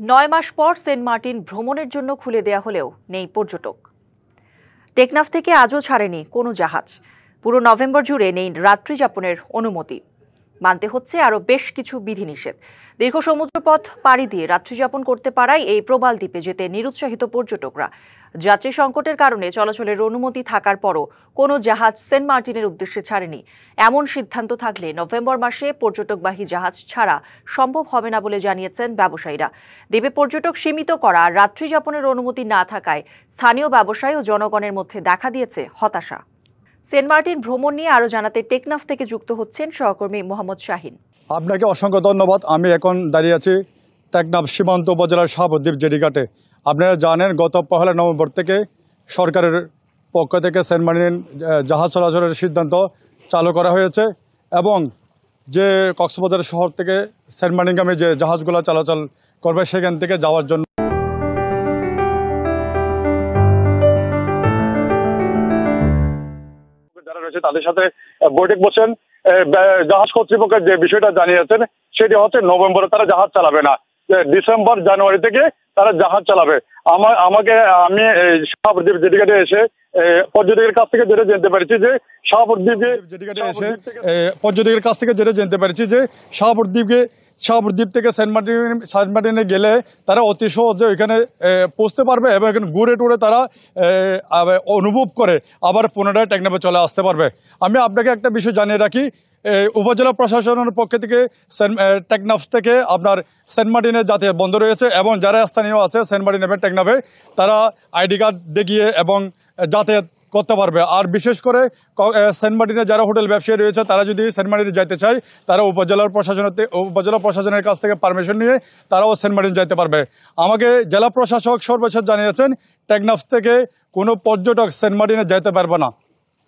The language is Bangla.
৯ মাস পর সেন্ট মার্টিন ভ্রমণের জন্য খুলে দেয়া হলেও নেই পর্যটক। টেকনাফ থেকে আজও ছাড়েনি কোনো জাহাজ। পুরো নভেম্বর জুড়ে নেই রাত্রি যাপনের অনুমতি। মানতে হচ্ছে আরও বেশ কিছু বিধিনিষেধ। দীর্ঘ সমুদ্রপথ পাড়ি দিয়ে রাত্রিযাপন করতে পারায় এই প্রবাল দ্বীপে যেতে নিরুৎসাহিত পর্যটকরা। যাত্রী সংকটের কারণে চলাচলের অনুমতি থাকার পরও কোনো জাহাজ সেন্ট মার্টিনের উদ্দেশ্যে ছাড়েনি। এমন সিদ্ধান্ত থাকলে নভেম্বর মাসে পর্যটকবাহী জাহাজ ছাড়া সম্ভব হবে না বলে জানিয়েছেন ব্যবসায়ীরা। দ্বীপে পর্যটক সীমিত করা রাত্রিযাপনের অনুমতি না থাকায় স্থানীয় ব্যবসায়ী ও জনগণের মধ্যে দেখা দিয়েছে হতাশা। সেন্ট মার্টিন ভ্রমণ নিয়ে আরও জানাতে টেকনাফ থেকে যুক্ত হচ্ছেন সহকর্মী মোহাম্মদ শাহিন। আপনাকে অসংখ্য ধন্যবাদ। আমি এখন দাঁড়িয়ে আছি টেকনাফ সীমান্ত উপজেলার শাহাবুদ্বীপ জেটিঘাটে। আপনারা জানেন গত 1 নভেম্বর থেকে সরকারের পক্ষ থেকে সেন্ট মার্টিন জাহাজ চলাচলের সিদ্ধান্ত চালু করা হয়েছে এবং যে কক্সবাজার শহর থেকে সেন্ট মার্টিনগামী যে জাহাজগুলো চলাচল করবে সেখান থেকে যাওয়ার জন্য যারা রয়েছে তাদের সাথে বৈঠক বসেন। জাহাজ কর্তৃপক্ষের যে বিষয়টা জানিয়েছেন সেটি হচ্ছে নভেম্বরে তারা জাহাজ চালাবে না, ডিসেম্বর জানুয়ারি থেকে তারা জাহাজ চালাবে। আমি শাহাবুদ্বীপ জেটিঘাটে এসে পর্যটকের কাছ থেকে যেটা জানতে পারছি যে শাহাবুদ্বীপ থেকে সেন্ট মার্টিনে গেলে তারা অতি সহজে ওইখানে পৌঁছতে পারবে এবং এখানে ঘুরে টুরে তারা অনুভব করে আবার পুনরায় টেকনাফে চলে আসতে পারবে। আমি আপনাকে একটা বিষয় জানিয়ে রাখি, উপজেলা প্রশাসনের পক্ষ থেকে টেকনাফ থেকে আপনার সেন্ট মার্টিনে যাতায়াত বন্ধ রয়েছে এবং যারা স্থানীয় আছে সেন্ট মার্টিন এবং টেকনাফে তারা আইডি কার্ড দেখিয়ে এবং যাতায়াত করতে পারবে। আর বিশেষ করে সেন্ট মার্টিনে যারা হোটেল ব্যবসায়ী রয়েছে তারা যদি সেন্ট মার্টিনে যেতে চায় তারা উপজেলা প্রশাসনের কাছ থেকে পারমিশন নিয়ে তারাও সেন্ট মার্টিন যেতে পারবে। আমাকে জেলা প্রশাসক সর্বশেষ জানিয়েছেন টেকনাফ থেকে কোনো পর্যটক সেন্ট মার্টিনে যেতে পারবে না।